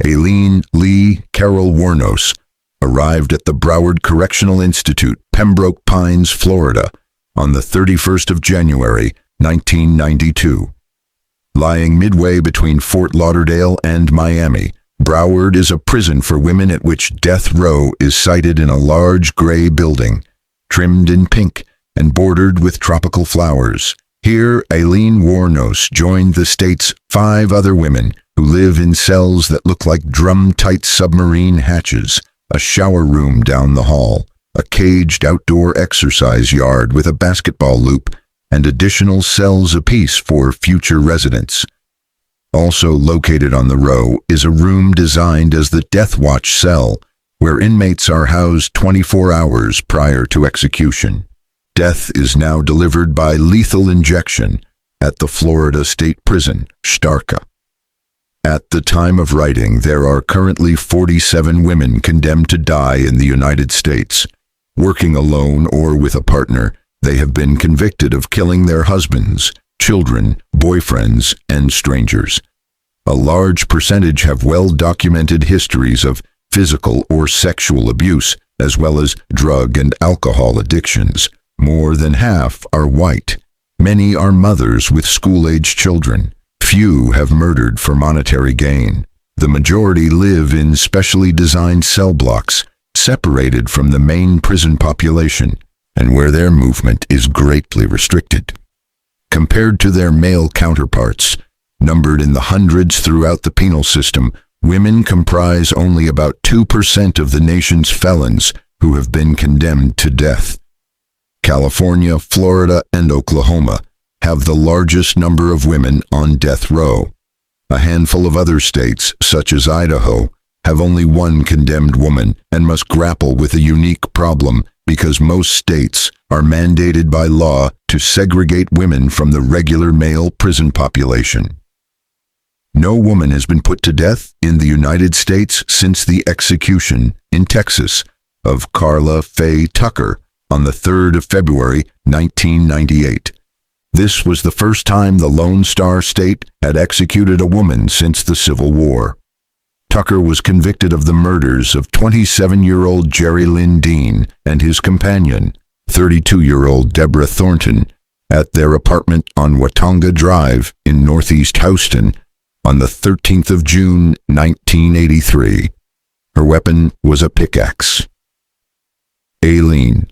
Aileen Carol Wuornos, arrived at the Broward Correctional Institute, Pembroke Pines, Florida, on the 31st of January, 1992. Lying midway between Fort Lauderdale and Miami, Broward is a prison for women at which death row is sited in a large gray building, trimmed in pink and bordered with tropical flowers. Here, Aileen Wuornos joined the state's 5 other women who live in cells that look like drum-tight submarine hatches, a shower room down the hall, a caged outdoor exercise yard with a basketball loop, and additional cells apiece for future residents. Also located on the row is a room designed as the Death Watch cell, where inmates are housed 24 hours prior to execution. Death is now delivered by lethal injection at the Florida State Prison, Starka. At the time of writing, there are currently 47 women condemned to die in the United States. Working alone or with a partner, they have been convicted of killing their husbands, children, boyfriends, and strangers. A large percentage have well-documented histories of physical or sexual abuse, as well as drug and alcohol addictions. More than half are white. Many are mothers with school-aged children. Few have murdered for monetary gain. The majority live in specially designed cell blocks, separated from the main prison population, and where their movement is greatly restricted. Compared to their male counterparts, numbered in the hundreds throughout the penal system, women comprise only about 2% of the nation's felons who have been condemned to death. California, Florida, and Oklahoma have the largest number of women on death row. A handful of other states, such as Idaho, have only 1 condemned woman and must grapple with a unique problem because most states are mandated by law to segregate women from the regular male prison population. No woman has been put to death in the United States since the execution in Texas of Carla Faye Tucker on the 3rd of February, 1998. This was the first time the Lone Star State had executed a woman since the Civil War. Tucker was convicted of the murders of 27-year-old Jerry Lynn Dean and his companion, 32-year-old Deborah Thornton, at their apartment on Watonga Drive in Northeast Houston on the 13th of June, 1983. Her weapon was a pickaxe. Aileen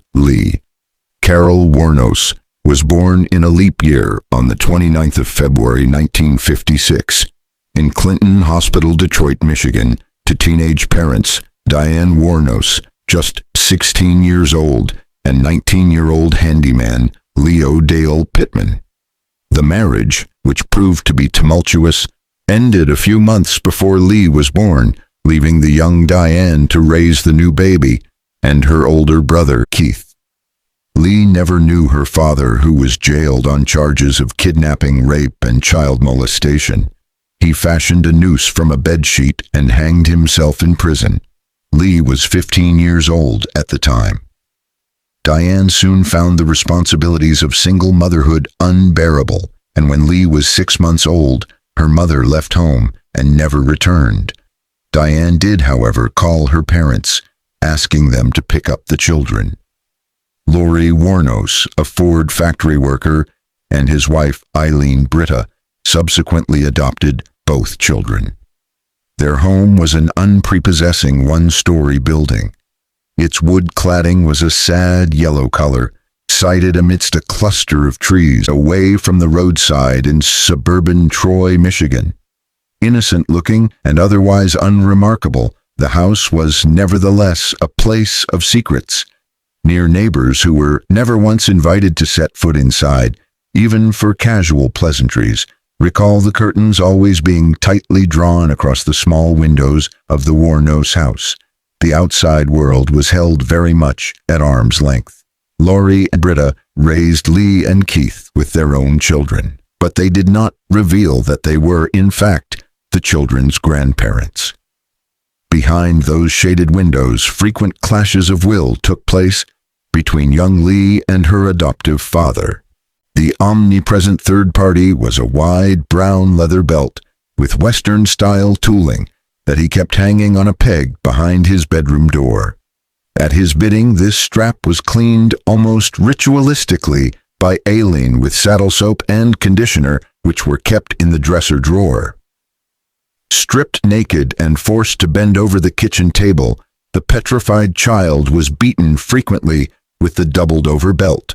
Carol Wuornos was born in a leap year on the 29th of February, 1956, in Clinton Hospital, Detroit, Michigan, to teenage parents Diane Wuornos, just 16 years old, and 19-year-old handyman Leo Dale Pittman. The marriage, which proved to be tumultuous, ended a few months before Lee was born, leaving the young Diane to raise the new baby and her older brother, Keith. Lee never knew her father, who was jailed on charges of kidnapping, rape, and child molestation. He fashioned a noose from a bedsheet and hanged himself in prison. Lee was 15 years old at the time. Diane soon found the responsibilities of single motherhood unbearable, and when Lee was 6 months old, her mother left home and never returned. Diane did, however, call her parents, asking them to pick up the children. Lori Wuornos, a Ford factory worker, and his wife, Aileen Britta, subsequently adopted both children. Their home was an unprepossessing 1-story building. Its wood cladding was a sad yellow color, sited amidst a cluster of trees away from the roadside in suburban Troy, Michigan. Innocent-looking and otherwise unremarkable, the house was nevertheless a place of secrets. Near neighbors who were never once invited to set foot inside, even for casual pleasantries, recall the curtains always being tightly drawn across the small windows of the Wuornos house. The outside world was held very much at arm's length. Lori and Britta raised Lee and Keith with their own children, but they did not reveal that they were, in fact, the children's grandparents. Behind those shaded windows, frequent clashes of will took place between young Lee and her adoptive father. The omnipresent third party was a wide brown leather belt with Western-style tooling that he kept hanging on a peg behind his bedroom door. At his bidding, this strap was cleaned almost ritualistically by Aileen with saddle soap and conditioner, which were kept in the dresser drawer. Stripped naked and forced to bend over the kitchen table, the petrified child was beaten frequently with the doubled-over belt.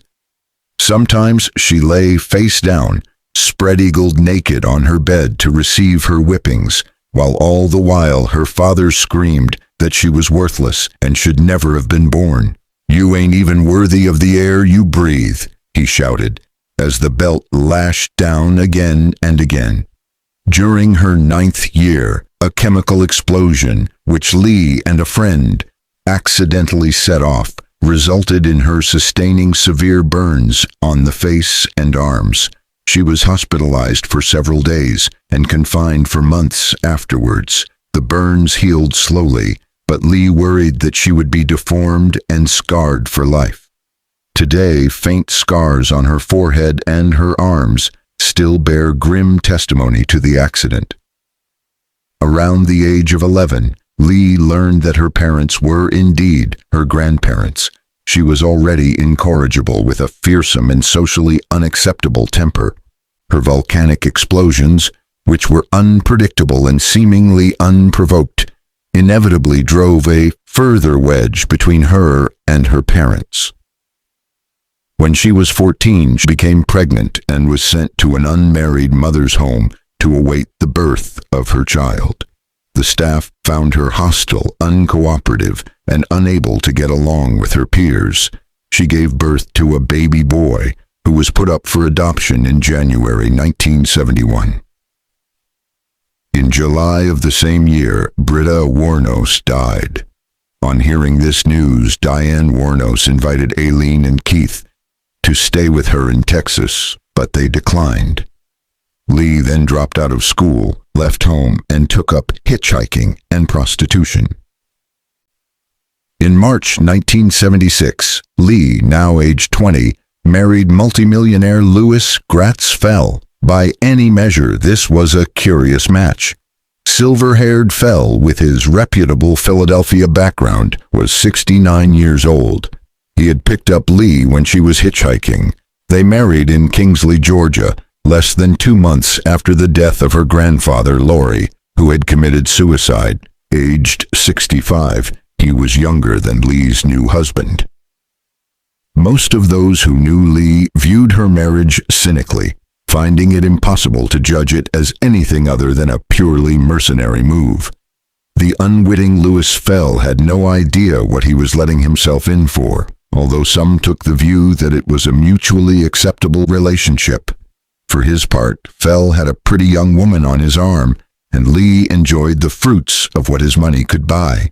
Sometimes she lay face down, spread-eagled naked on her bed to receive her whippings, while all the while her father screamed that she was worthless and should never have been born. "You ain't even worthy of the air you breathe," he shouted, as the belt lashed down again and again. During her 9th year, a chemical explosion, which Lee and a friend accidentally set off, resulted in her sustaining severe burns on the face and arms. She was hospitalized for several days and confined for months afterwards. The burns healed slowly, but Lee worried that she would be deformed and scarred for life. Today, faint scars on her forehead and her arms still bear grim testimony to the accident. Around the age of 11, Lee learned that her parents were indeed her grandparents. She was already incorrigible with a fearsome and socially unacceptable temper. Her volcanic explosions, which were unpredictable and seemingly unprovoked, inevitably drove a further wedge between her and her parents. When she was 14, she became pregnant and was sent to an unmarried mother's home to await the birth of her child. The staff found her hostile, uncooperative, and unable to get along with her peers. She gave birth to a baby boy who was put up for adoption in January 1971. In July of the same year, Britta Wuornos died. On hearing this news, Diane Wuornos invited Aileen and Keith to stay with her in Texas, but they declined. Lee then dropped out of school, left home, and took up hitchhiking and prostitution. In March 1976, Lee, now aged 20, married multimillionaire Louis Gratz Fell. By any measure, this was a curious match. Silver-haired Fell, with his reputable Philadelphia background, was 69 years old. He had picked up Lee when she was hitchhiking. They married in Kingsley, Georgia, less than 2 months after the death of her grandfather, Laurie, who had committed suicide. Aged 65, he was younger than Lee's new husband. Most of those who knew Lee viewed her marriage cynically, finding it impossible to judge it as anything other than a purely mercenary move. The unwitting Louis Fell had no idea what he was letting himself in for, although some took the view that it was a mutually acceptable relationship. For his part, Fell had a pretty young woman on his arm, and Lee enjoyed the fruits of what his money could buy.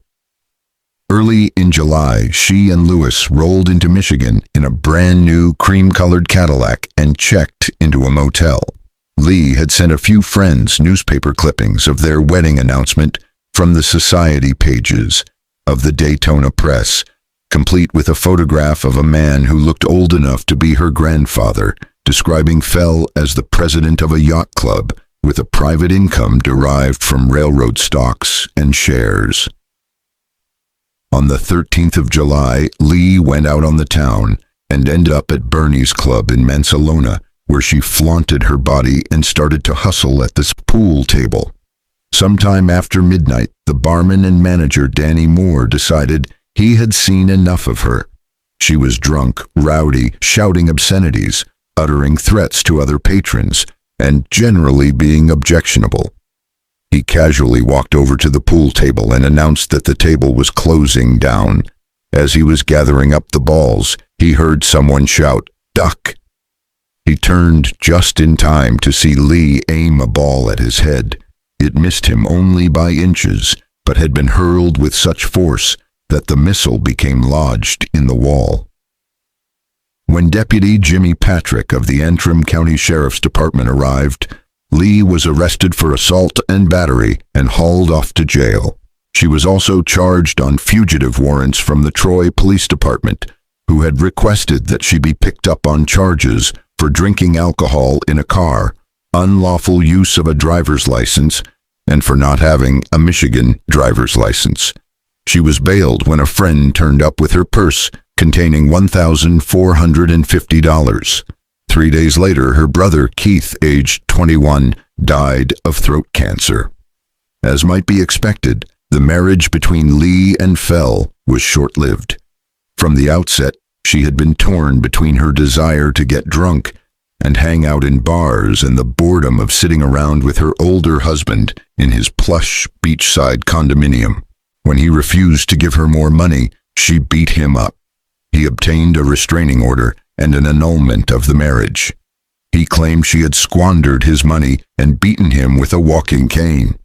Early in July, she and Louis rolled into Michigan in a brand-new cream-colored Cadillac and checked into a motel. Lee had sent a few friends newspaper clippings of their wedding announcement from the society pages of the Daytona Press, complete with a photograph of a man who looked old enough to be her grandfather, describing Fell as the president of a yacht club with a private income derived from railroad stocks and shares. On the 13th of July, Lee went out on the town and ended up at Bernie's Club in Mansalona, where she flaunted her body and started to hustle at this pool table. Sometime after midnight, the barman and manager Danny Moore decided he had seen enough of her. She was drunk, rowdy, shouting obscenities, uttering threats to other patrons, and generally being objectionable. He casually walked over to the pool table and announced that the table was closing down. As he was gathering up the balls, he heard someone shout, "Duck!" He turned just in time to see Lee aim a ball at his head. It missed him only by inches, but had been hurled with such force that the missile became lodged in the wall. When Deputy Jimmy Patrick of the Antrim County Sheriff's Department arrived, Lee was arrested for assault and battery and hauled off to jail. She was also charged on fugitive warrants from the Troy Police Department, who had requested that she be picked up on charges for drinking alcohol in a car, unlawful use of a driver's license, and for not having a Michigan driver's license. She was bailed when a friend turned up with her purse containing $1,450. 3 days later, her brother, Keith, aged 21, died of throat cancer. As might be expected, the marriage between Lee and Fell was short-lived. From the outset, she had been torn between her desire to get drunk and hang out in bars and the boredom of sitting around with her older husband in his plush beachside condominium. When he refused to give her more money, she beat him up. He obtained a restraining order and an annulment of the marriage. He claimed she had squandered his money and beaten him with a walking cane.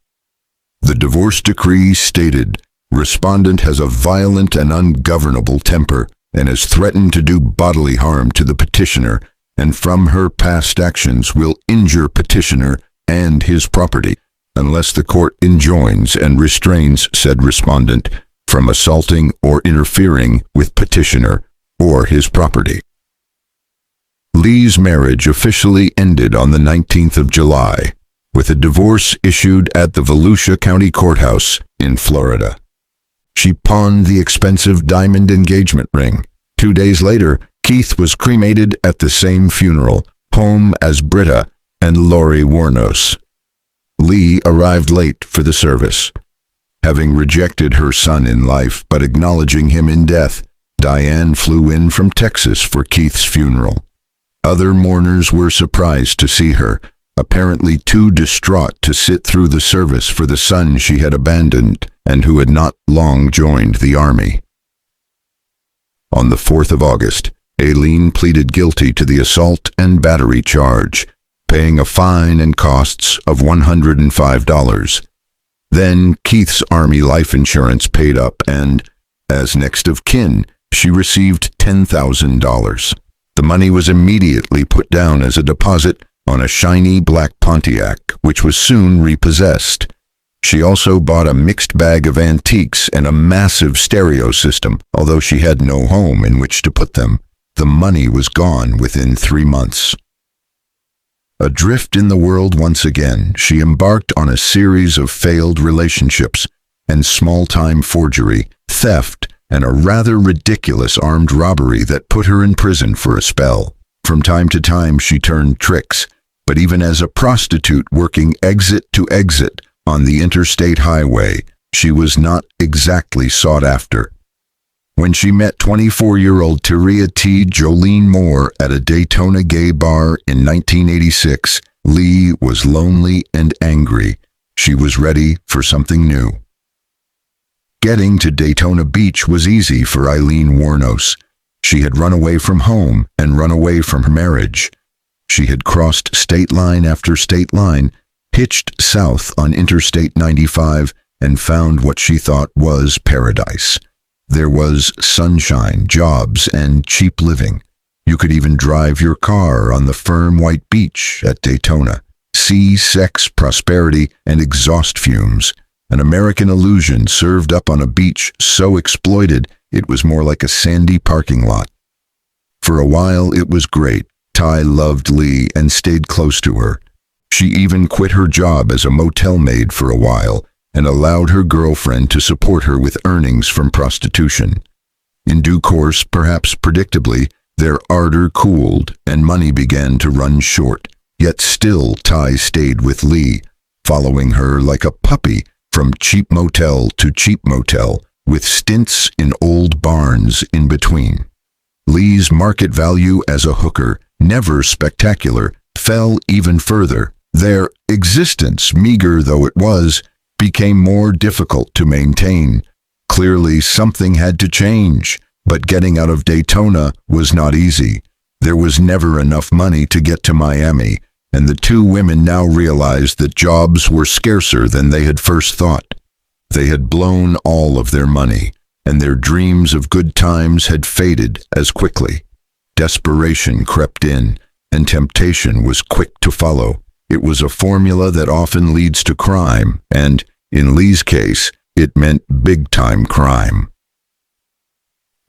The divorce decree stated, "Respondent has a violent and ungovernable temper and has threatened to do bodily harm to the petitioner, and from her past actions will injure petitioner and his property, unless the court enjoins and restrains said respondent from assaulting or interfering with petitioner or his property." Lee's marriage officially ended on the 19th of July, with a divorce issued at the Volusia County Courthouse in Florida. She pawned the expensive diamond engagement ring. 2 days later, Keith was cremated at the same funeral home as Britta and Lori Wuornos. Lee arrived late for the service. Having rejected her son in life but acknowledging him in death, Diane flew in from Texas for Keith's funeral. Other mourners were surprised to see her, apparently too distraught to sit through the service for the son she had abandoned and who had not long joined the army. On the 4th of August, Aileen pleaded guilty to the assault and battery charge, paying a fine and costs of $105. Then Keith's Army life insurance paid up and, as next of kin, she received $10,000. The money was immediately put down as a deposit on a shiny black Pontiac, which was soon repossessed. She also bought a mixed bag of antiques and a massive stereo system, although she had no home in which to put them. The money was gone within 3 months. Adrift in the world once again, she embarked on a series of failed relationships and small-time forgery, theft, and a rather ridiculous armed robbery that put her in prison for a spell. From time to time she turned tricks, but even as a prostitute working exit to exit on the interstate highway, she was not exactly sought after. When she met 24-year-old Tyria T. Jolene Moore at a Daytona gay bar in 1986, Lee was lonely and angry. She was ready for something new. Getting to Daytona Beach was easy for Aileen Wuornos. She had run away from home and run away from her marriage. She had crossed state line after state line, hitched south on Interstate 95, and found what she thought was paradise. There was sunshine, jobs, and cheap living. You could even drive your car on the firm white beach at Daytona. See sex, prosperity, and exhaust fumes. An American illusion served up on a beach so exploited it was more like a sandy parking lot. For a while it was great. Ty loved Lee and stayed close to her. She even quit her job as a motel maid for a while and allowed her girlfriend to support her with earnings from prostitution. In due course, perhaps predictably, their ardor cooled and money began to run short. Yet still Ty stayed with Lee, following her like a puppy from cheap motel to cheap motel, with stints in old barns in between. Lee's market value as a hooker, never spectacular, fell even further. Their existence, meager though it was, became more difficult to maintain. Clearly something had to change, but getting out of Daytona was not easy. There was never enough money to get to Miami, and the two women now realized that jobs were scarcer than they had first thought. They had blown all of their money, and their dreams of good times had faded as quickly. Desperation crept in, and temptation was quick to follow. It was a formula that often leads to crime, and, in Lee's case, it meant big-time crime.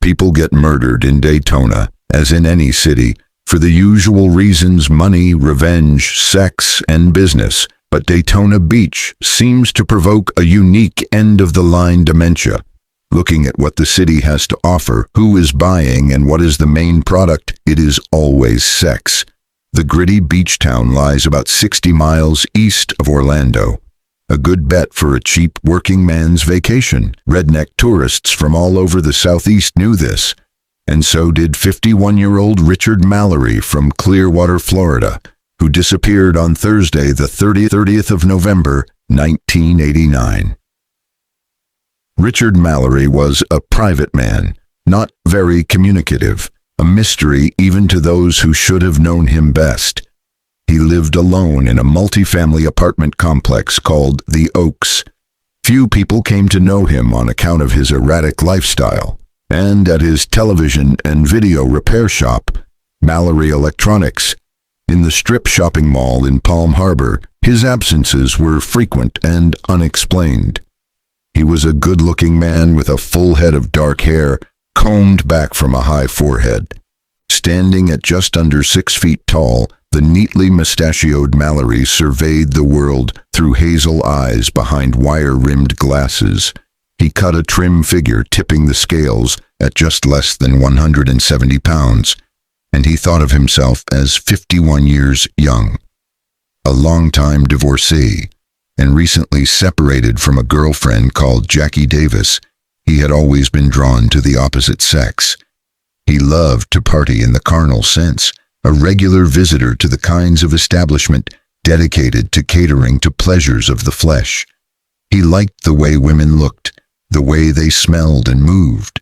People get murdered in Daytona, as in any city, for the usual reasons: money, revenge, sex, and business. But Daytona Beach seems to provoke a unique end-of-the-line dementia. Looking at what the city has to offer, who is buying, and what is the main product, it is always sex. The gritty beach town lies about 60 miles east of Orlando. A good bet for a cheap working man's vacation. Redneck tourists from all over the southeast knew this, and so did 51-year-old Richard Mallory from Clearwater, Florida, who disappeared on Thursday, the 30th of November, 1989. Richard Mallory was a private man, not very communicative, a mystery even to those who should have known him best. He lived alone in a multi-family apartment complex called The Oaks. Few people came to know him on account of his erratic lifestyle, and at his television and video repair shop, Mallory Electronics, in the strip shopping mall in Palm Harbor, his absences were frequent and unexplained. He was a good-looking man with a full head of dark hair, combed back from a high forehead. Standing at just under 6 feet tall, the neatly mustachioed Mallory surveyed the world through hazel eyes behind wire-rimmed glasses. He cut a trim figure, tipping the scales at just less than 170 pounds, and he thought of himself as 51 years young. A longtime divorcee, and recently separated from a girlfriend called Jackie Davis, he had always been drawn to the opposite sex. He loved to party in the carnal sense, a regular visitor to the kinds of establishment dedicated to catering to pleasures of the flesh. He liked the way women looked, the way they smelled and moved.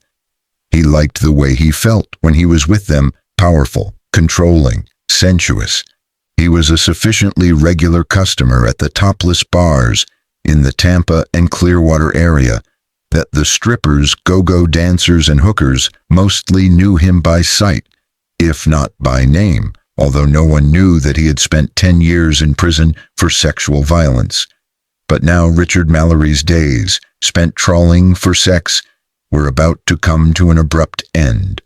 He liked the way he felt when he was with them, powerful, controlling, sensuous. He was a sufficiently regular customer at the topless bars in the Tampa and Clearwater area that the strippers, go-go dancers, and hookers mostly knew him by sight, if not by name, although no one knew that he had spent 10 years in prison for sexual violence. But now Richard Mallory's days, spent trawling for sex, were about to come to an abrupt end.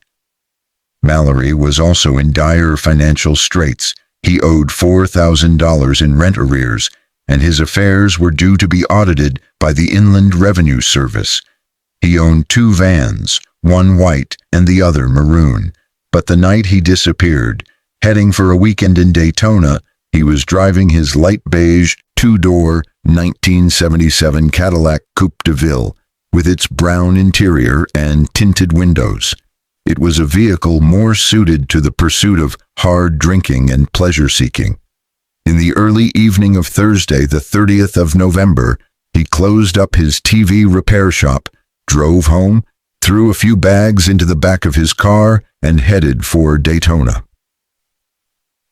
Mallory was also in dire financial straits. He owed $4,000 in rent arrears, and his affairs were due to be audited by the Inland Revenue Service. He owned 2 vans, one white and the other maroon. But the night he disappeared, heading for a weekend in Daytona, he was driving his light beige, 2-door, 1977 Cadillac Coupe de Ville, with its brown interior and tinted windows. It was a vehicle more suited to the pursuit of hard drinking and pleasure-seeking. In the early evening of Thursday, the 30th of November, he closed up his TV repair shop, drove home, threw a few bags into the back of his car, and headed for Daytona.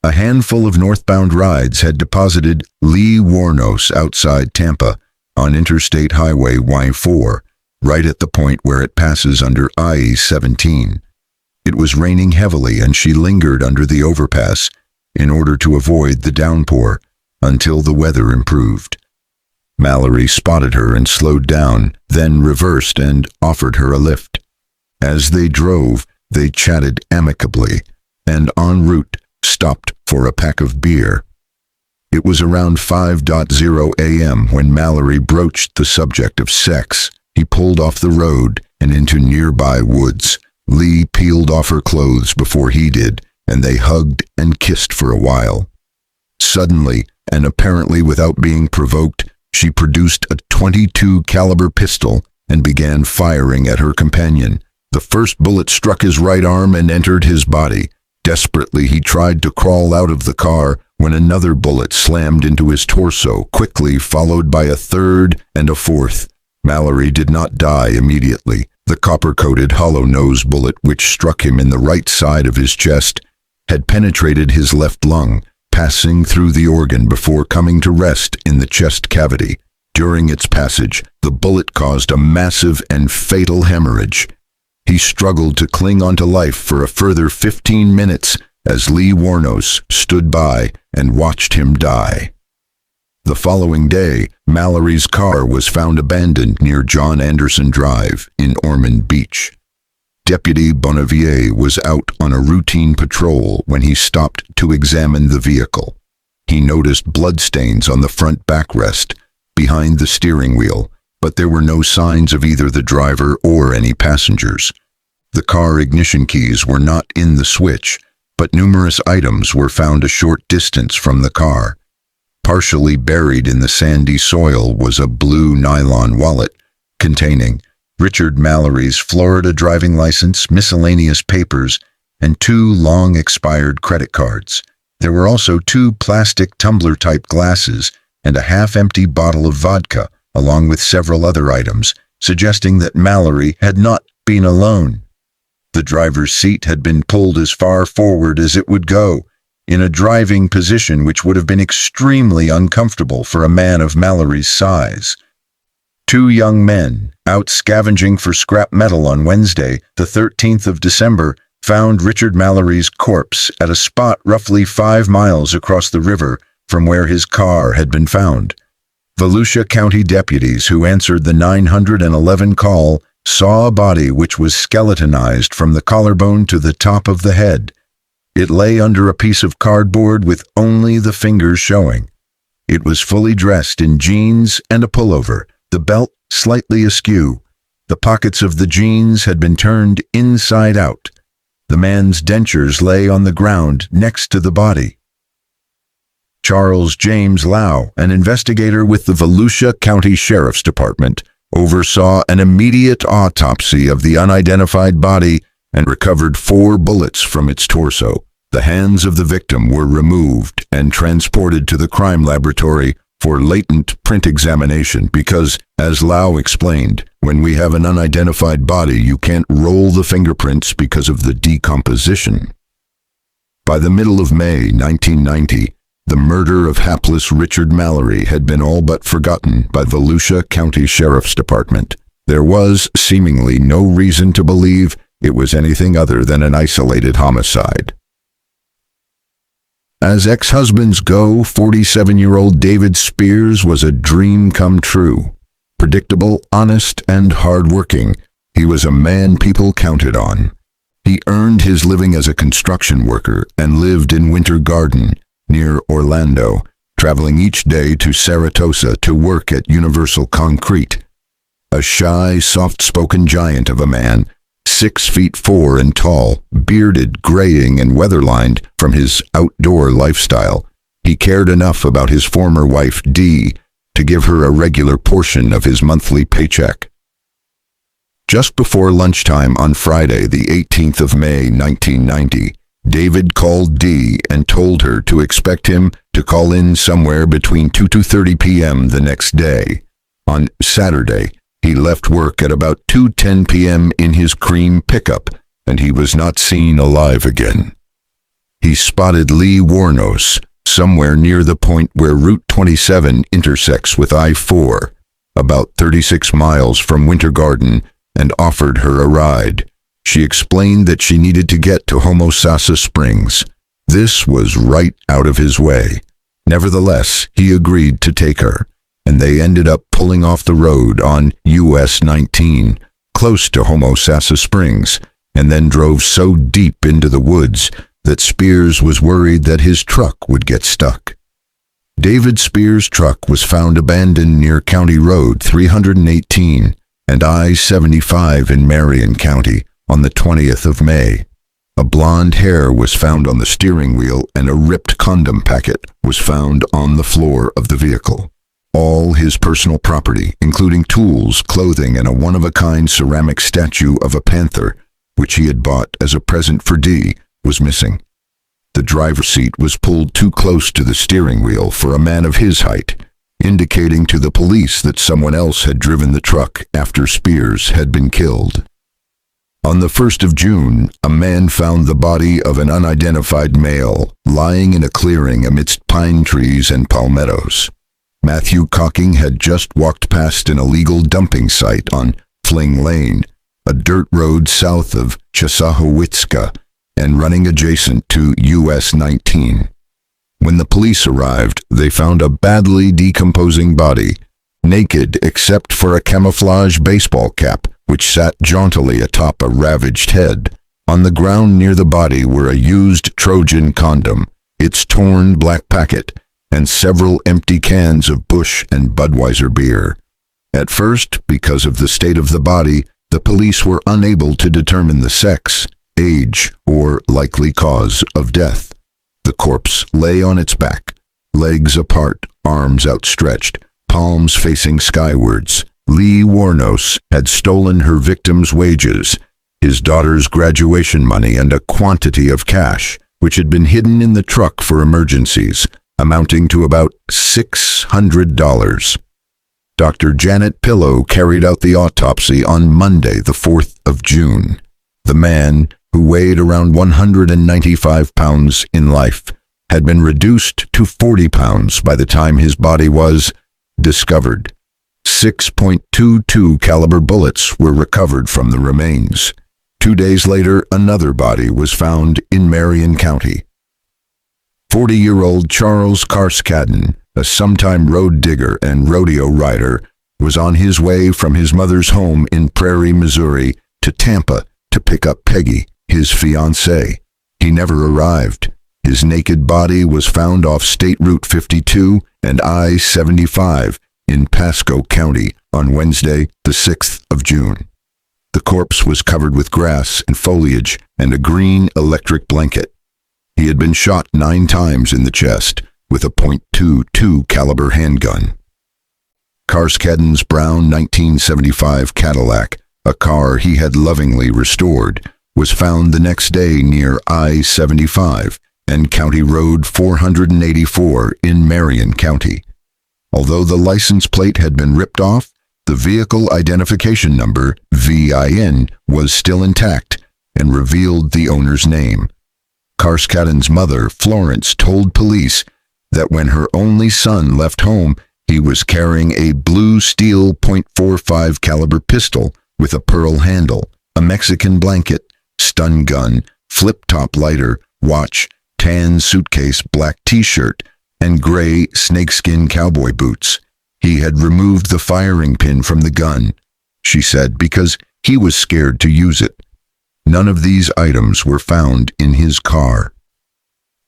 A handful of northbound rides had deposited Lee Wuornos outside Tampa on Interstate Highway Y4, right at the point where it passes under I-17. It was raining heavily, and she lingered under the overpass in order to avoid the downpour until the weather improved. Mallory spotted her and slowed down, then reversed and offered her a lift. As they drove, they chatted amicably, and en route stopped for a pack of beer. It was around 5:00 a.m. when Mallory broached the subject of sex. He pulled off the road and into nearby woods. Lee peeled off her clothes before he did, and they hugged and kissed for a while. Suddenly, and apparently without being provoked, she produced a .22 caliber pistol and began firing at her companion. The first bullet struck his right arm and entered his body. Desperately, he tried to crawl out of the car when another bullet slammed into his torso, quickly followed by a third and a fourth. Mallory did not die immediately. The copper-coated hollow-nose bullet, which struck him in the right side of his chest, had penetrated his left lung, passing through the organ before coming to rest in the chest cavity. During its passage, the bullet caused a massive and fatal hemorrhage. He struggled to cling onto life for a further 15 minutes as Lee Wuornos stood by and watched him die. The following day, Mallory's car was found abandoned near John Anderson Drive in Ormond Beach. Deputy Bonnevier was out on a routine patrol when he stopped to examine the vehicle. He noticed bloodstains on the front backrest, behind the steering wheel, but there were no signs of either the driver or any passengers. The car ignition keys were not in the switch, but numerous items were found a short distance from the car. Partially buried in the sandy soil was a blue nylon wallet containing Richard Mallory's Florida driving license, miscellaneous papers, and 2 long-expired credit cards. There were also 2 plastic tumbler-type glasses and a half-empty bottle of vodka, along with several other items, suggesting that Mallory had not been alone. The driver's seat had been pulled as far forward as it would go, in a driving position which would have been extremely uncomfortable for a man of Mallory's size. 2 young men, out scavenging for scrap metal on Wednesday, the 13th of December, found Richard Mallory's corpse at a spot roughly 5 miles across the river from where his car had been found. Volusia County deputies who answered the 911 call saw a body which was skeletonized from the collarbone to the top of the head. It lay under a piece of cardboard with only the fingers showing. It was fully dressed in jeans and a pullover, the belt slightly askew. The pockets of the jeans had been turned inside out. The man's dentures lay on the ground next to the body. Charles James Lau, an investigator with the Volusia County Sheriff's Department, oversaw an immediate autopsy of the unidentified body and recovered 4 bullets from its torso. The hands of the victim were removed and transported to the crime laboratory for latent print examination because, as Lau explained, when we have an unidentified body, you can't roll the fingerprints because of the decomposition. By the middle of May 1990, the murder of hapless Richard Mallory had been all but forgotten by Volusia County Sheriff's Department. There was seemingly no reason to believe it was anything other than an isolated homicide. As ex-husbands go, 47-year-old David Spears was a dream come true. Predictable, honest, and hard-working, he was a man people counted on. He earned his living as a construction worker and lived in Winter Garden, near Orlando, traveling each day to Saratoga to work at Universal Concrete. A shy, soft-spoken giant of a man, 6'4" and tall, bearded, graying, and weather-lined from his outdoor lifestyle, he cared enough about his former wife, Dee, to give her a regular portion of his monthly paycheck. Just before lunchtime on Friday, the 18th of May, 1990, David called Dee and told her to expect him to call in somewhere between 2 to 2:30 p.m. the next day. On Saturday, he left work at about 2:10 p.m. in his cream pickup, and he was not seen alive again. He spotted Lee Wuornos somewhere near the point where Route 27 intersects with I-4, about 36 miles from Winter Garden, and offered her a ride. She explained that she needed to get to Homosassa Springs. This was right out of his way. Nevertheless, he agreed to take her, and they ended up pulling off the road on US 19, close to Homosassa Springs, and then drove so deep into the woods that Spears was worried that his truck would get stuck. David Spears' truck was found abandoned near County Road 318 and I-75 in Marion County on the 20th of May. A blonde hair was found on the steering wheel and a ripped condom packet was found on the floor of the vehicle. All his personal property, including tools, clothing, and a one-of-a-kind ceramic statue of a panther, which he had bought as a present for Dee, was missing. The driver's seat was pulled too close to the steering wheel for a man of his height, indicating to the police that someone else had driven the truck after Spears had been killed. On the 1st of June, a man found the body of an unidentified male lying in a clearing amidst pine trees and palmettos. Matthew Cocking had just walked past an illegal dumping site on Fling Lane, a dirt road south of Chesahowitzka and running adjacent to US 19. When the police arrived, they found a badly decomposing body, naked except for a camouflage baseball cap which sat jauntily atop a ravaged head. On the ground near the body were a used Trojan condom, its torn black packet, and several empty cans of Busch and Budweiser beer. At first, because of the state of the body, the police were unable to determine the sex, age, or likely cause of death. The corpse lay on its back, legs apart, arms outstretched, palms facing skywards. Lee Wuornos had stolen her victim's wages, his daughter's graduation money, and a quantity of cash, which had been hidden in the truck for emergencies, amounting to about $600. Dr. Janet Pillow carried out the autopsy on Monday, the 4th of June. The man, who weighed around 195 pounds in life, had been reduced to 40 pounds by the time his body was discovered. 6.22 caliber bullets were recovered from the remains. 2 days later, another body was found in Marion County. 40-year-old Charles Carskadden, a sometime road digger and rodeo rider, was on his way from his mother's home in Prairie, Missouri, to Tampa to pick up Peggy, his fiancée. He never arrived. His naked body was found off State Route 52 and I-75 in Pasco County on Wednesday, the 6th of June. The corpse was covered with grass and foliage and a green electric blanket. He had been shot 9 times in the chest with a .22 caliber handgun. Carskadden's brown 1975 Cadillac, a car he had lovingly restored, was found the next day near I-75 and County Road 484 in Marion County. Although the license plate had been ripped off, the vehicle identification number, VIN, was still intact and revealed the owner's name. Carskadden's mother, Florence, told police that when her only son left home, he was carrying a blue steel .45 caliber pistol with a pearl handle, a Mexican blanket, stun gun, flip-top lighter, watch, tan suitcase, black t-shirt, and gray snakeskin cowboy boots. He had removed the firing pin from the gun, she said, because he was scared to use it. None of these items were found in his car.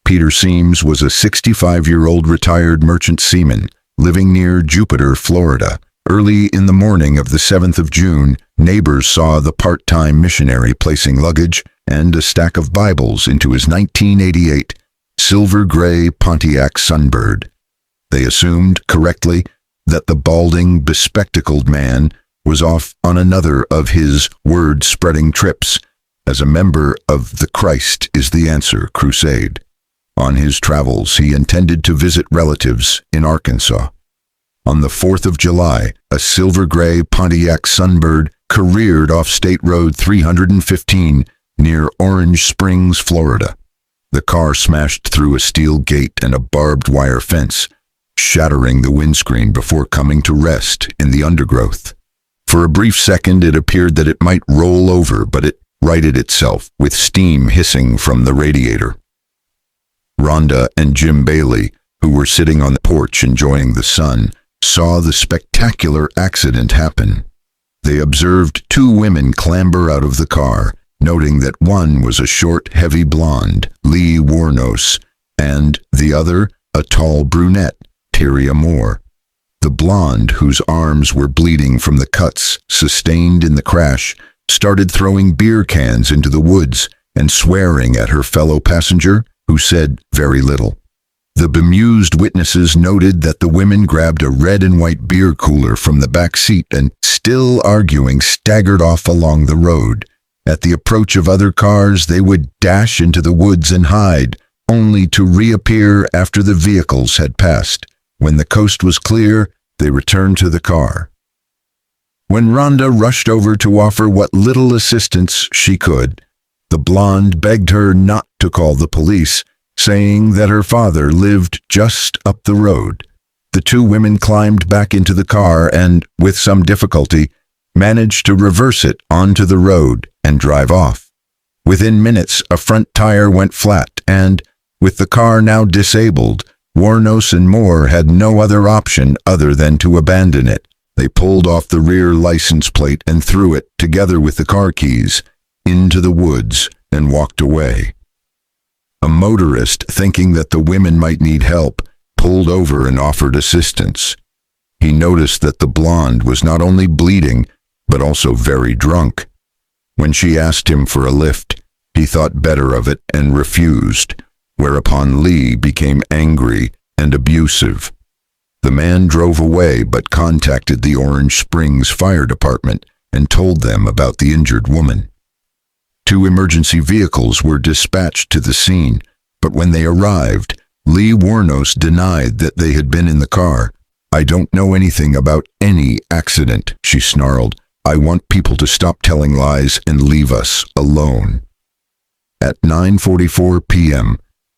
Peter Seams was a 65-year-old retired merchant seaman living near Jupiter, Florida. Early in the morning of the 7th of June, neighbors saw the part-time missionary placing luggage and a stack of Bibles into his 1988 silver-gray Pontiac Sunbird. They assumed, correctly, that the balding, bespectacled man was off on another of his word-spreading trips as a member of the Christ is the Answer crusade. On his travels, he intended to visit relatives in Arkansas. On the 4th of July, a silver-gray Pontiac Sunbird careered off State Road 315 near Orange Springs, Florida. The car smashed through a steel gate and a barbed wire fence, shattering the windscreen before coming to rest in the undergrowth. For a brief second, it appeared that it might roll over, but it righted itself with steam hissing from the radiator. Rhonda and Jim Bailey, who were sitting on the porch enjoying the sun, saw the spectacular accident happen. They observed 2 women clamber out of the car, noting that one was a short, heavy blonde, Lee Wuornos, and the other, a tall brunette, Tyria Moore. The blonde, whose arms were bleeding from the cuts sustained in the crash, started throwing beer cans into the woods and swearing at her fellow passenger, who said very little. The bemused witnesses noted that the women grabbed a red and white beer cooler from the back seat and, still arguing, staggered off along the road. At the approach of other cars, they would dash into the woods and hide, only to reappear after the vehicles had passed. When the coast was clear, they returned to the car. When Rhonda rushed over to offer what little assistance she could, the blonde begged her not to call the police, saying that her father lived just up the road. The 2 women climbed back into the car and, with some difficulty, managed to reverse it onto the road and drive off. Within minutes, a front tire went flat and, with the car now disabled, Wuornos and Moore had no other option other than to abandon it. They pulled off the rear license plate and threw it, together with the car keys, into the woods and walked away. A motorist, thinking that the women might need help, pulled over and offered assistance. He noticed that the blonde was not only bleeding, but also very drunk. When she asked him for a lift, he thought better of it and refused, whereupon Lee became angry and abusive. The man drove away but contacted the Orange Springs Fire Department and told them about the injured woman. 2 emergency vehicles were dispatched to the scene, but when they arrived, Lee Wuornos denied that they had been in the car. "I don't know anything about any accident," she snarled. "I want people to stop telling lies and leave us alone." At 9:44 p.m.,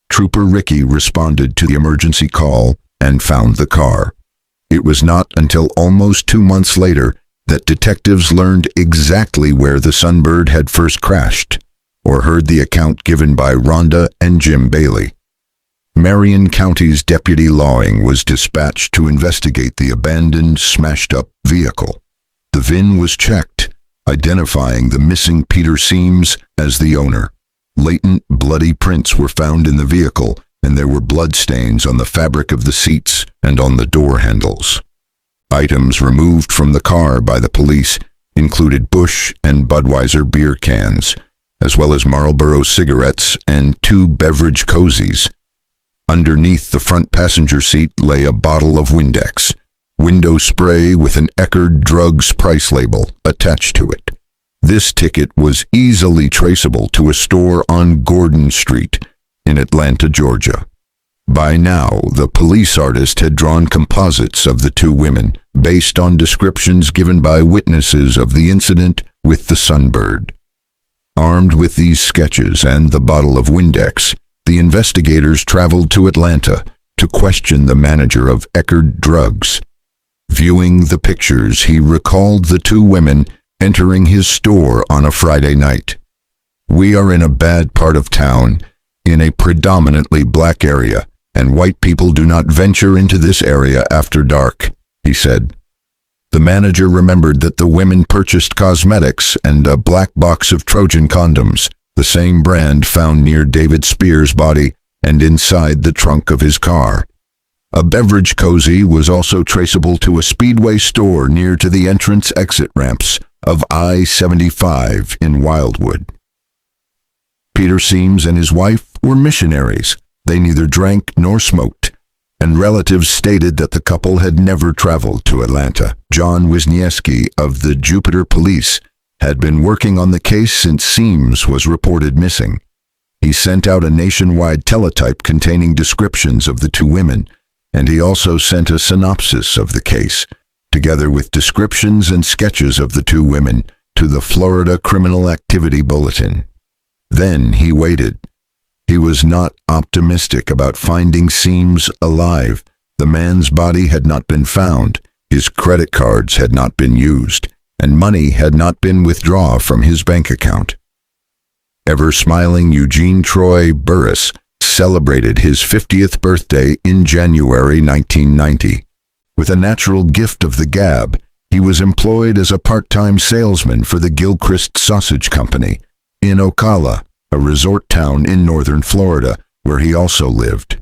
Trooper Ricky responded to the emergency call and found the car. It was not until almost 2 months later that detectives learned exactly where the Sunbird had first crashed, or heard the account given by Rhonda and Jim Bailey. Marion County's Deputy Lawing was dispatched to investigate the abandoned, smashed-up vehicle. The VIN was checked, identifying the missing Peter Seams as the owner. Latent, bloody prints were found in the vehicle, and there were bloodstains on the fabric of the seats and on the door handles. Items removed from the car by the police included Busch and Budweiser beer cans, as well as Marlboro cigarettes and 2 beverage cozies. Underneath the front passenger seat lay a bottle of Windex, window spray with an Eckerd Drugs price label attached to it. This ticket was easily traceable to a store on Gordon Street in Atlanta, Georgia. By now, the police artist had drawn composites of the 2 women based on descriptions given by witnesses of the incident with the Sunbird. Armed with these sketches and the bottle of Windex, the investigators traveled to Atlanta to question the manager of Eckerd Drugs. Viewing the pictures, he recalled the 2 women entering his store on a Friday night. "We are in a bad part of town, in a predominantly black area, and white people do not venture into this area after dark," he said. The manager remembered that the women purchased cosmetics and a black box of Trojan condoms, the same brand found near David Spears' body and inside the trunk of his car. A beverage cozy was also traceable to a Speedway store near to the entrance-exit ramps of I-75 in Wildwood. Peter Seams and his wife were missionaries. They neither drank nor smoked, and relatives stated that the couple had never traveled to Atlanta. John Wisniewski of the Jupiter Police had been working on the case since Seams was reported missing. He sent out a nationwide teletype containing descriptions of the 2 women, and he also sent a synopsis of the case, together with descriptions and sketches of the 2 women, to the Florida Criminal Activity Bulletin. Then he waited. He was not optimistic about finding Seams alive. The man's body had not been found, his credit cards had not been used, and money had not been withdrawn from his bank account. Ever-smiling Eugene Troy Burris celebrated his 50th birthday in January 1990. With a natural gift of the gab, he was employed as a part-time salesman for the Gilchrist Sausage Company in Ocala, a resort town in northern Florida, where he also lived.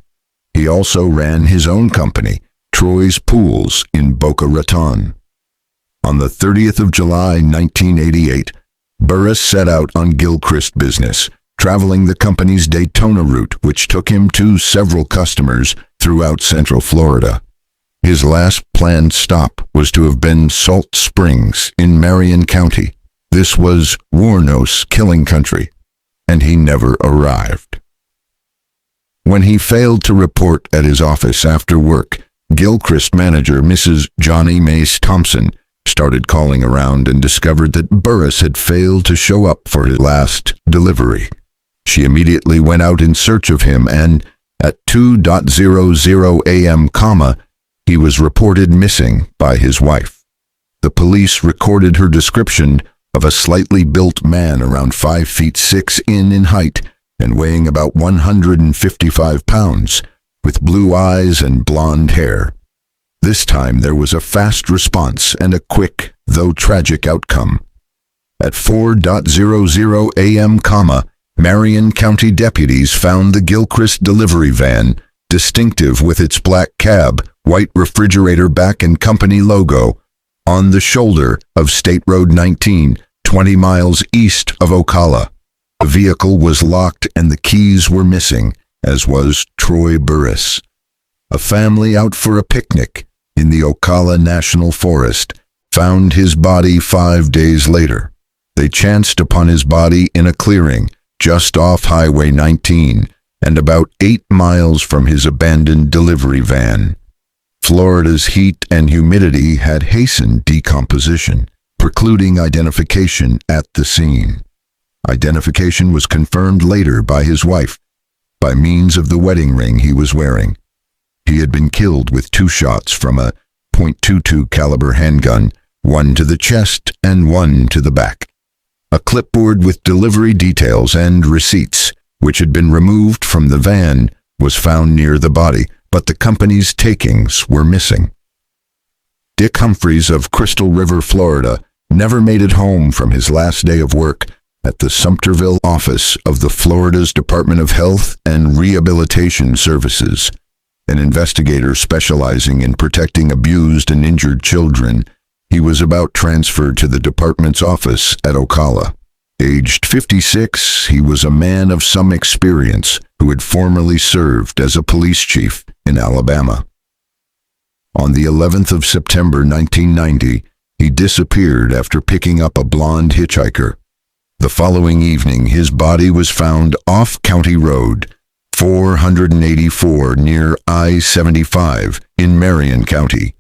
He also ran his own company, Troy's Pools, in Boca Raton. On the 30th of July, 1988, Burris set out on Gilchrist business, traveling the company's Daytona route, which took him to several customers throughout Central Florida. His last planned stop was to have been Salt Springs in Marion County. This was Wuornos killing country, and he never arrived. When he failed to report at his office after work, Gilchrist manager Mrs. Johnny Mace Thompson started calling around and discovered that Burris had failed to show up for his last delivery. She immediately went out in search of him, and at 2:00 a.m., he was reported missing by his wife. The police recorded her description of a slightly built man around 5'6" in height and weighing about 155 pounds, with blue eyes and blonde hair. This time there was a fast response and a quick, though tragic outcome. At 4:00 a.m., Marion County deputies found the Gilchrist delivery van distinctive with its black cab, white refrigerator back and company logo, on the shoulder of State Road 19, 20 miles east of Ocala. The vehicle was locked and the keys were missing, as was Troy Burris. A family out for a picnic in the Ocala National Forest found his body 5 days later. They chanced upon his body in a clearing just off Highway 19 and about 8 miles from his abandoned delivery van. Florida's heat and humidity had hastened decomposition, precluding identification at the scene. Identification was confirmed later by his wife, by means of the wedding ring he was wearing. He had been killed with 2 shots from a .22 caliber handgun, one to the chest and one to the back. A clipboard with delivery details and receipts, which had been removed from the van, was found near the body, but the company's takings were missing. Dick Humphreys of Crystal River, Florida, never made it home from his last day of work at the Sumterville office of the Florida's Department of Health and Rehabilitation Services, an investigator specializing in protecting abused and injured children. He was about transferred to the department's office at Ocala. Aged 56, he was a man of some experience who had formerly served as a police chief in Alabama. On the 11th of September 1990, he disappeared after picking up a blonde hitchhiker. The following evening, his body was found off County Road 484 near I-75 in Marion County.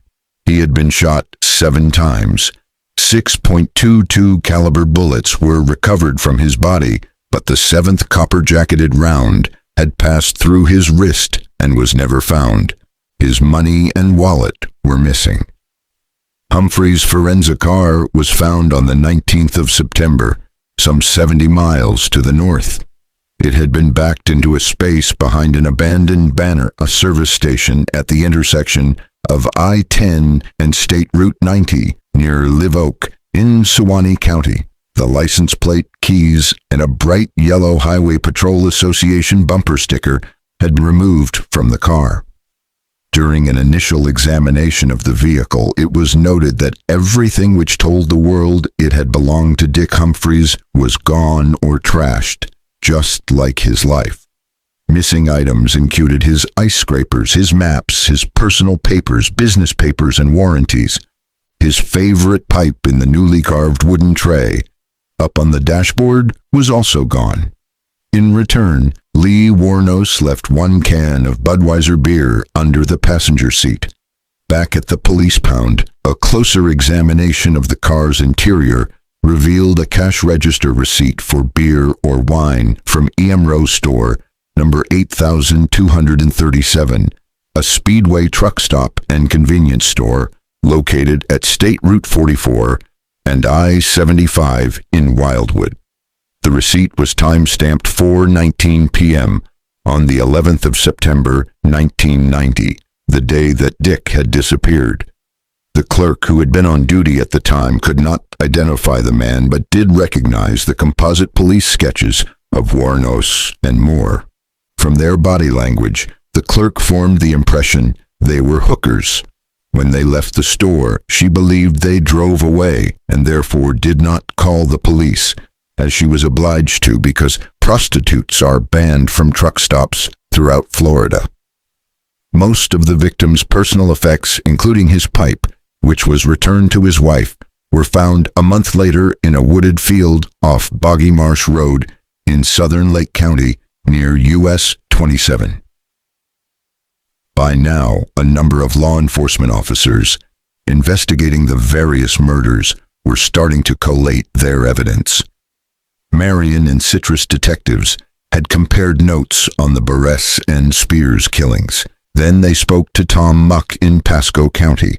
He had been shot 7 times. 6.22 caliber bullets were recovered from his body, but the 7th copper-jacketed round had passed through his wrist and was never found. His money and wallet were missing. Humphrey's Forensic car was found on the 19th of September, some 70 miles to the north. It had been backed into a space behind an abandoned banner, a service station at the intersection of I-10 and State Route 90 near Live Oak in Suwannee County. The license plate, keys, and a bright yellow Highway Patrol Association bumper sticker had been removed from the car. During an initial examination of the vehicle, it was noted that everything which told the world it had belonged to Dick Humphreys was gone or trashed, just like his life. Missing items included his ice scrapers, his maps, his personal papers, business papers, and warranties. His favorite pipe in the newly carved wooden tray up on the dashboard was also gone. In return, Lee Wuornos left 1 can of Budweiser beer under the passenger seat. Back at the police pound, a closer examination of the car's interior revealed a cash register receipt for beer or wine from EMRO store number 8237, a Speedway truck stop and convenience store located at State Route 44 and I-75 in Wildwood. The receipt was time-stamped 4:19 p.m. on the 11th of September 1990, the day that Dick had disappeared. The clerk who had been on duty at the time could not identify the man but did recognize the composite police sketches of Wuornos and Moore. From their body language, the clerk formed the impression they were hookers. When they left the store, she believed they drove away and therefore did not call the police, as she was obliged to because prostitutes are banned from truck stops throughout Florida. Most of the victim's personal effects, including his pipe, which was returned to his wife, were found a month later in a wooded field off Boggy Marsh Road in southern Lake County near US 27. By now, a number of law enforcement officers investigating the various murders were starting to collate their evidence. Marion and Citrus detectives had compared notes on the Burress and Spears killings. Then they spoke to Tom Muck in Pasco County.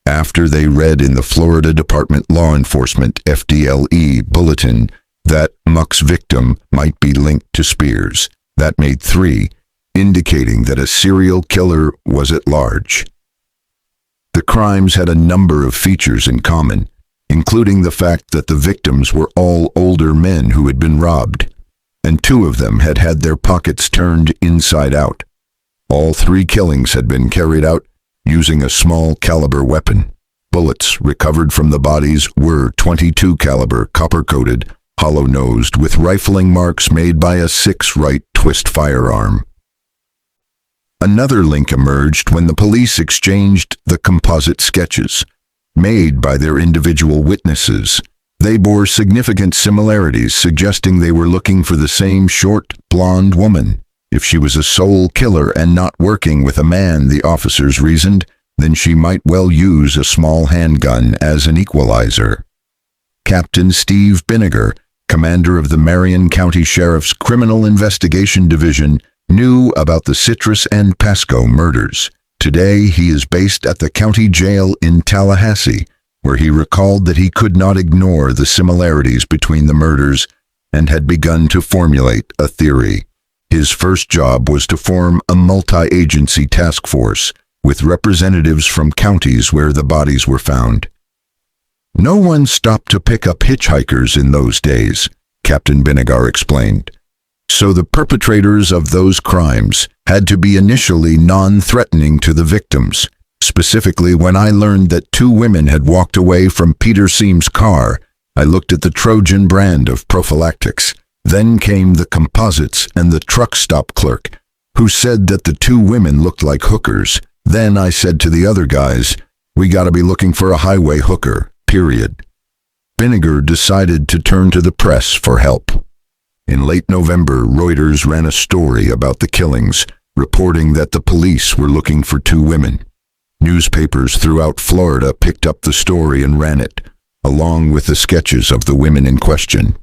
After they read in the Florida Department Law Enforcement FDLE bulletin that Muck's victim might be linked to Spears, that made 3, indicating that a serial killer was at large. The crimes had a number of features in common, including the fact that the victims were all older men who had been robbed, and 2 of them had had their pockets turned inside out. All 3 killings had been carried out using a small caliber weapon. Bullets recovered from the bodies were .22 caliber, copper-coated, hollow-nosed, with rifling marks made by a 6-right twist firearm. Another link emerged when the police exchanged the composite sketches made by their individual witnesses. They bore significant similarities, suggesting they were looking for the same short, blonde woman. If she was a sole killer and not working with a man, the officers reasoned, then she might well use a small handgun as an equalizer. Captain Steve Binniger, commander of the Marion County Sheriff's Criminal Investigation Division, knew about the Citrus and Pasco murders. Today, he is based at the county jail in Tallahassee, where he recalled that he could not ignore the similarities between the murders and had begun to formulate a theory. His first job was to form a multi-agency task force with representatives from counties where the bodies were found. No one stopped to pick up hitchhikers in those days, Captain Binniger explained. So the perpetrators of those crimes had to be initially non-threatening to the victims. Specifically, when I learned that 2 women had walked away from Peter Seam's car, I looked at the Trojan brand of prophylactics. Then came the composites and the truck stop clerk, who said that the 2 women looked like hookers. Then I said to the other guys, we gotta be looking for a highway hooker, period. Binniger decided to turn to the press for help. In late November, Reuters ran a story about the killings, reporting that the police were looking for 2 women. Newspapers throughout Florida picked up the story and ran it, along with the sketches of the women in question.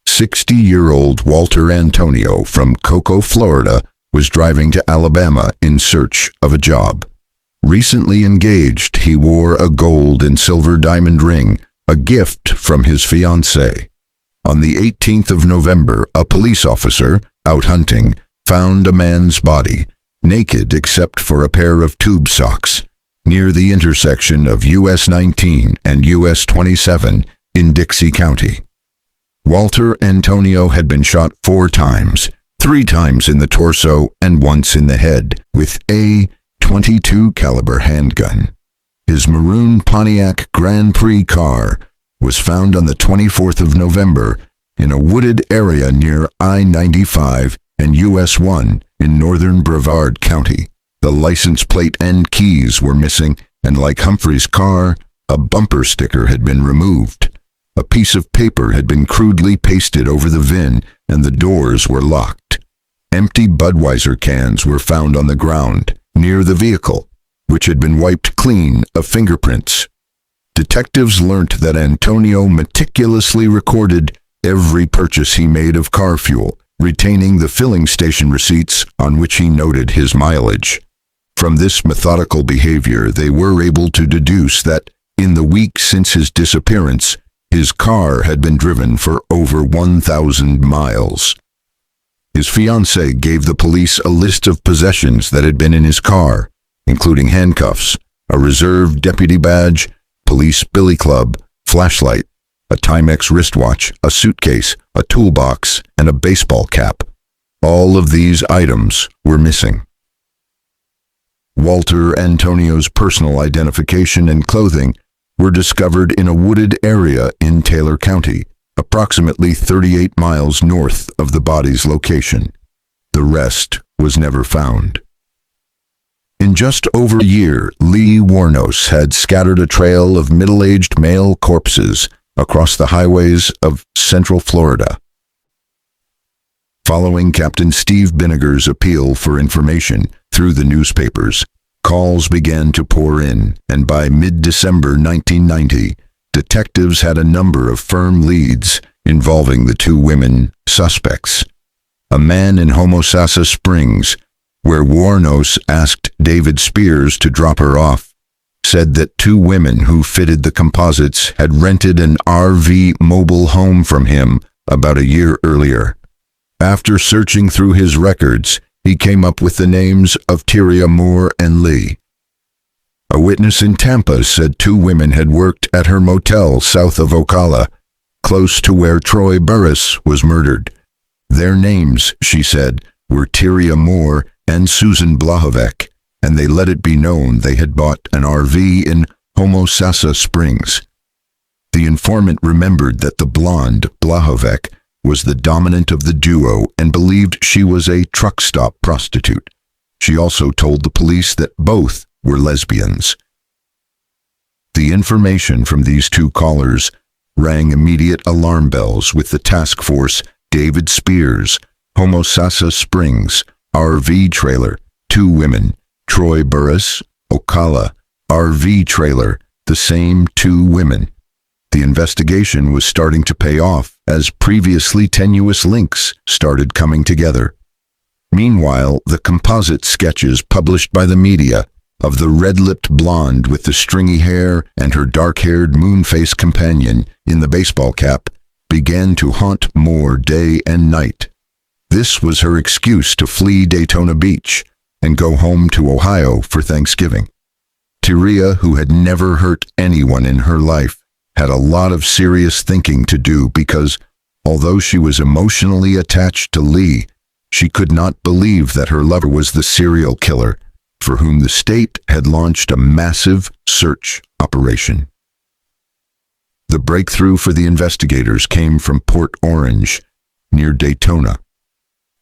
60-year-old Walter Antonio from Cocoa, Florida, was driving to Alabama in search of a job. Recently engaged, he wore a gold and silver diamond ring, a gift from his fiancée. On the 18th of November, a police officer, out hunting, found a man's body, naked except for a pair of tube socks, near the intersection of US 19 and US 27 in Dixie County. Walter Antonio had been shot 4 times, 3 times in the torso and once in the head, with a .22 caliber handgun. His maroon Pontiac Grand Prix car was found on the 24th of November in a wooded area near I-95 and US 1 in northern Brevard County. The license plate and keys were missing, and like Humphrey's car, a bumper sticker had been removed. A piece of paper had been crudely pasted over the VIN, and the doors were locked. Empty Budweiser cans were found on the ground near the vehicle, which had been wiped clean of fingerprints. Detectives learnt that Antonio meticulously recorded every purchase he made of car fuel, retaining the filling station receipts on which he noted his mileage. From this methodical behavior, they were able to deduce that, in the week since his disappearance, his car had been driven for over 1,000 miles. His fiancée gave the police a list of possessions that had been in his car, including handcuffs, a reserve deputy badge, police billy club, flashlight, a Timex wristwatch, a suitcase, a toolbox, and a baseball cap. All of these items were missing. Walter Antonio's personal identification and clothing were discovered in a wooded area in Taylor County, approximately 38 miles north of the body's location. The rest was never found. In just over a year, Lee Wuornos had scattered a trail of middle-aged male corpses across the highways of Central Florida. Following Captain Steve Binniger's appeal for information through the newspapers, calls began to pour in, and by mid-December 1990, detectives had a number of firm leads involving the 2 women suspects. A man in Homosassa Springs, where Wuornos asked David Spears to drop her off, said that 2 women who fitted the composites had rented an RV mobile home from him about a year earlier. After searching through his records, he came up with the names of Tyria Moore and Lee. A witness in Tampa said 2 women had worked at her motel south of Ocala, close to where Troy Burris was murdered. Their names, she said, were Tyria Moore and Susan Blahovec, and they let it be known they had bought an RV in Homosassa Springs. The informant remembered that the blonde, Blahovec, was the dominant of the duo and believed she was a truck stop prostitute. She also told the police that both were lesbians. The information from these two callers rang immediate alarm bells with the task force David Spears, Homosassa Springs, RV trailer, 2 women, Troy Burris, Ocala, RV trailer, the same 2 women. The investigation was starting to pay off as previously tenuous links started coming together. Meanwhile, the composite sketches published by the media of the red-lipped blonde with the stringy hair and her dark-haired moon-faced companion in the baseball cap began to haunt Moore day and night. This was her excuse to flee Daytona Beach and go home to Ohio for Thanksgiving. Tyria, who had never hurt anyone in her life, had a lot of serious thinking to do because, although she was emotionally attached to Lee, she could not believe that her lover was the serial killer for whom the state had launched a massive search operation. The breakthrough for the investigators came from Port Orange, near Daytona.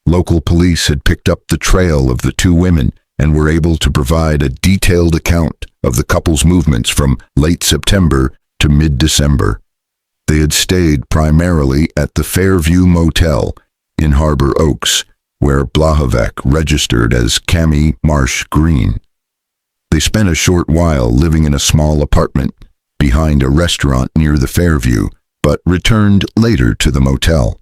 Local police had picked up the trail of the 2 women and were able to provide a detailed account of the couple's movements from late September to mid-December. They had stayed primarily at the Fairview Motel in Harbor Oaks, where Blahovec registered as Cammie Marsh Green. They spent a short while living in a small apartment behind a restaurant near the Fairview, but returned later to the motel.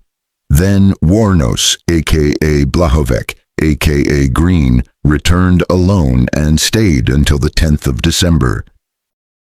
Then Wuornos, a.k.a. Blahovec, a.k.a. Green, returned alone and stayed until the 10th of December.